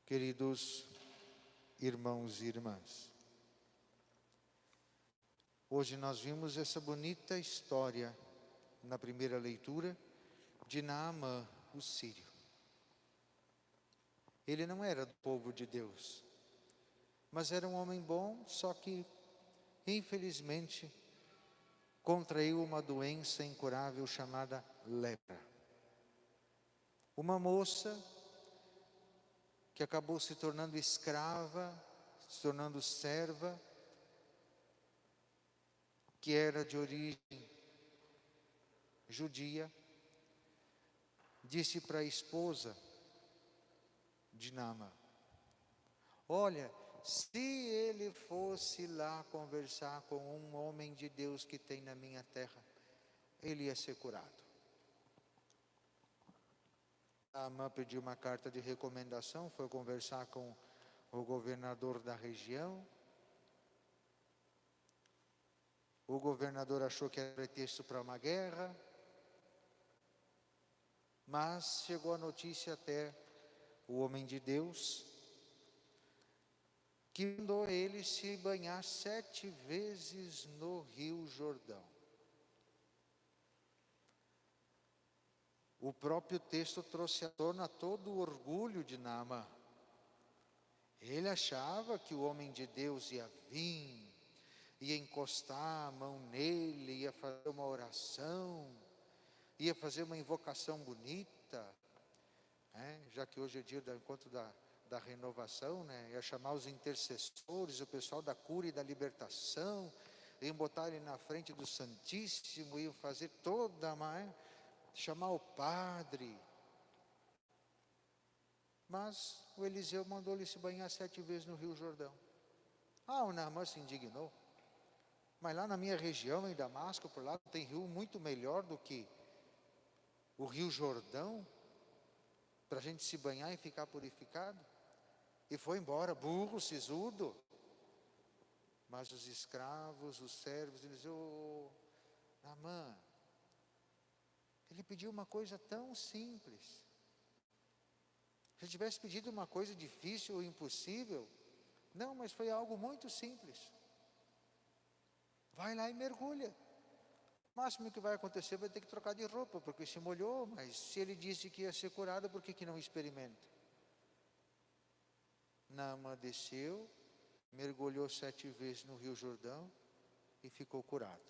Queridos irmãos e irmãs, hoje nós vimos essa bonita história na primeira leitura de Naamã, o sírio. Ele não era do povo de Deus, mas era um homem bom, só que infelizmente contraiu uma doença incurável chamada lepra. Uma moça que acabou se tornando escrava, se tornando serva, que era de origem judia, disse para a esposa de Naamã: olha, se ele fosse lá conversar com um homem de Deus que tem na minha terra, ele ia ser curado. Naamã pediu uma carta de recomendação, foi conversar com o governador da região. O governador achou que era pretexto para uma guerra, mas chegou a notícia até o homem de Deus, que mandou ele se banhar 7 vezes no Rio Jordão. O próprio texto trouxe à tona todo o orgulho de Naamã. Ele achava que o homem de Deus ia vir, ia encostar a mão nele, ia fazer uma oração, ia fazer uma invocação bonita, já que hoje é dia do encontro da renovação, ia chamar os intercessores, o pessoal da cura e da libertação, iam botar ele na frente do Santíssimo, iam fazer toda uma... chamar o padre. Mas o Eliseu mandou ele se banhar 7 vezes no Rio Jordão. O Naamã se indignou. Mas lá na minha região, em Damasco, por lá tem rio muito melhor do que o Rio Jordão, para a gente se banhar e ficar purificado. E foi embora, burro, sisudo. Mas os escravos, os servos, eles diziam: Naamã, ele pediu uma coisa tão simples. Se tivesse pedido uma coisa difícil ou impossível, não, mas foi algo muito simples. Vai lá e mergulha. O máximo que vai acontecer, vai ter que trocar de roupa, porque se molhou, mas se ele disse que ia ser curado, por que não experimenta? Naamã desceu, mergulhou 7 vezes no Rio Jordão e ficou curado.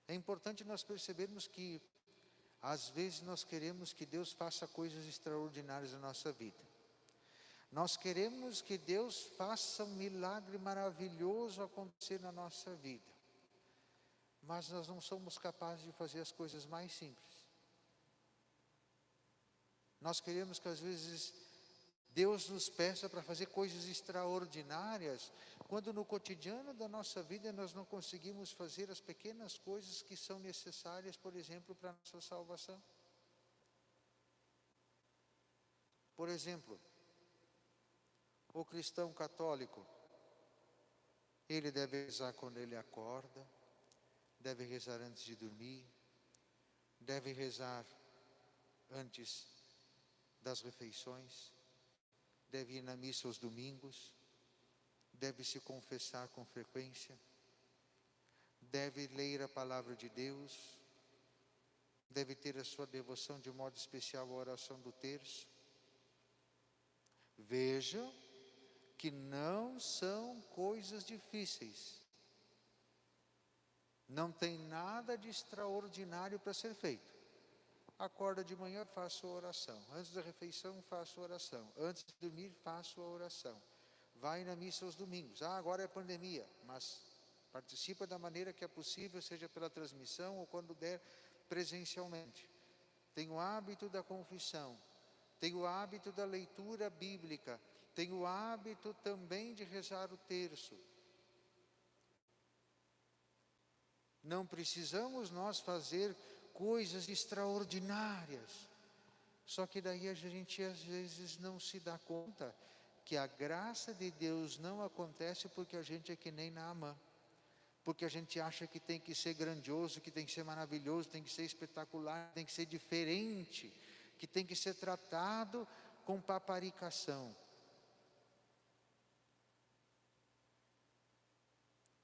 É importante nós percebermos que às vezes nós queremos que Deus faça coisas extraordinárias na nossa vida. Nós queremos que Deus faça um milagre maravilhoso acontecer na nossa vida. Mas nós não somos capazes de fazer as coisas mais simples. Nós queremos que às vezes Deus nos peça para fazer coisas extraordinárias, quando no cotidiano da nossa vida nós não conseguimos fazer as pequenas coisas que são necessárias, por exemplo, para a nossa salvação. Por exemplo, o cristão católico, ele deve rezar quando ele acorda, deve rezar antes de dormir, deve rezar antes das refeições, deve ir na missa aos domingos, deve se confessar com frequência, deve ler a palavra de Deus, deve ter a sua devoção de modo especial à oração do terço. Veja que não são coisas difíceis. Não tem nada de extraordinário para ser feito. Acorda de manhã, faço a oração. Antes da refeição, faço a oração. Antes de dormir, faço a oração. Vai na missa aos domingos. Agora é pandemia, mas participa da maneira que é possível, seja pela transmissão ou quando der presencialmente. Tem o hábito da confissão. Tem o hábito da leitura bíblica. Tem o hábito também de rezar o terço. Não precisamos nós fazer coisas extraordinárias. Só que daí a gente às vezes não se dá conta que a graça de Deus não acontece porque a gente é que nem Naamã. Porque a gente acha que tem que ser grandioso, que tem que ser maravilhoso, tem que ser espetacular, tem que ser diferente. que tem que ser tratado com paparicação.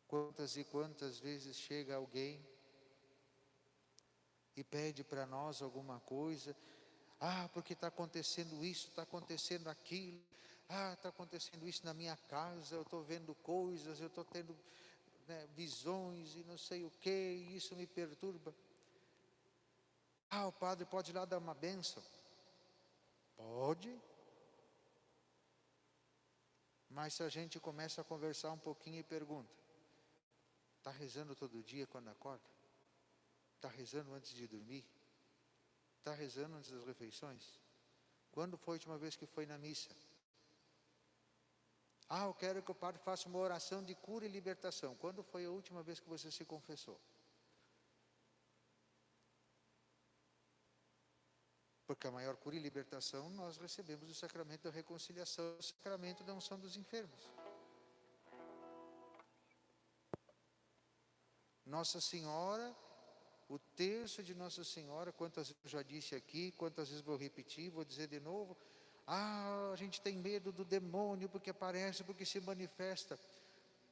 Quantas e quantas vezes chega alguém e pede para nós alguma coisa, porque está acontecendo isso, está acontecendo aquilo, está acontecendo isso na minha casa, eu estou vendo coisas, eu estou tendo visões e não sei o que, e isso me perturba. O padre pode ir lá dar uma bênção? Pode. Mas se a gente começa a conversar um pouquinho e pergunta, está rezando todo dia quando acorda? Está rezando antes de dormir? Está rezando antes das refeições? Quando foi a última vez que foi na missa? Eu quero que o padre faça uma oração de cura e libertação. Quando foi a última vez que você se confessou? Porque a maior cura e libertação nós recebemos o sacramento da reconciliação, o sacramento da unção dos enfermos. Nossa Senhora, o terço de Nossa Senhora, quantas vezes eu já disse aqui, quantas vezes vou repetir, vou dizer de novo, a gente tem medo do demônio porque aparece, porque se manifesta.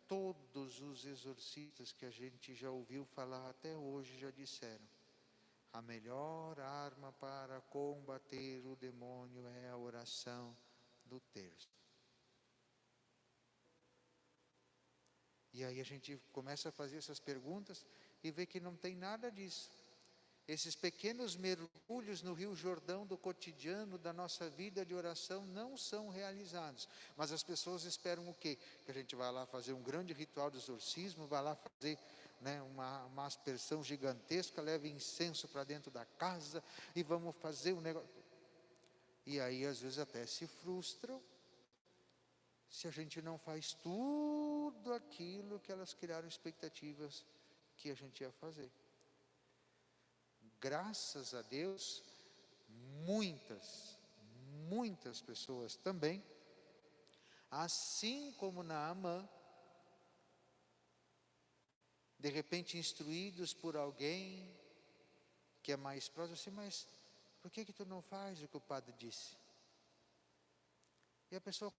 Todos os exorcistas que a gente já ouviu falar até hoje já disseram, a melhor arma para combater o demônio é a oração do terço. E aí a gente começa a fazer essas perguntas e vê que não tem nada disso. Esses pequenos mergulhos no Rio Jordão do cotidiano, da nossa vida de oração, não são realizados. Mas as pessoas esperam o quê? Que a gente vai lá fazer um grande ritual de exorcismo, vai lá fazer uma aspersão gigantesca, leve incenso para dentro da casa e vamos fazer um negócio. E aí às vezes até se frustram se a gente não faz tudo aquilo que elas criaram expectativas que a gente ia fazer. Graças a Deus, muitas pessoas também, assim como Naamã, de repente instruídos por alguém que é mais próximo, assim, mas por que tu não faz o que o padre disse? E a pessoa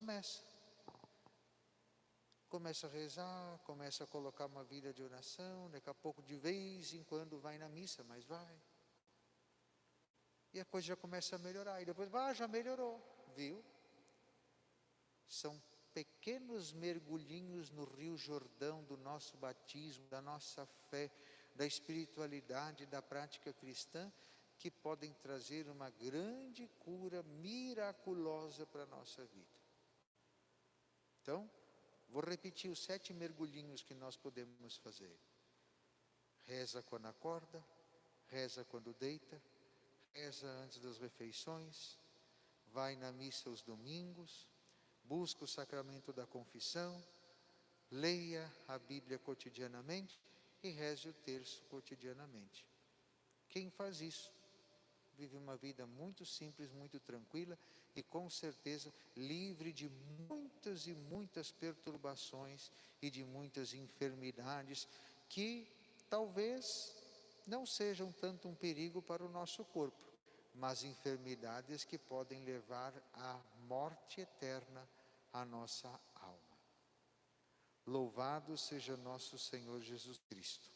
começa a rezar, começa a colocar uma vida de oração, daqui a pouco de vez em quando vai na missa, mas vai. E a coisa já começa a melhorar, e depois, já melhorou, viu? São pequenos mergulhinhos no Rio Jordão do nosso batismo, da nossa fé, da espiritualidade, da prática cristã, que podem trazer uma grande cura miraculosa para a nossa vida. Então, vou repetir os 7 mergulhinhos que nós podemos fazer. Reza quando acorda, reza quando deita, reza antes das refeições, vai na missa aos domingos, busca o sacramento da confissão, leia a Bíblia cotidianamente e reze o terço cotidianamente. Quem faz isso vive uma vida muito simples, muito tranquila e com certeza livre de muitas e muitas perturbações e de muitas enfermidades que talvez não sejam tanto um perigo para o nosso corpo, mas enfermidades que podem levar à morte eterna a nossa alma. Louvado seja nosso Senhor Jesus Cristo.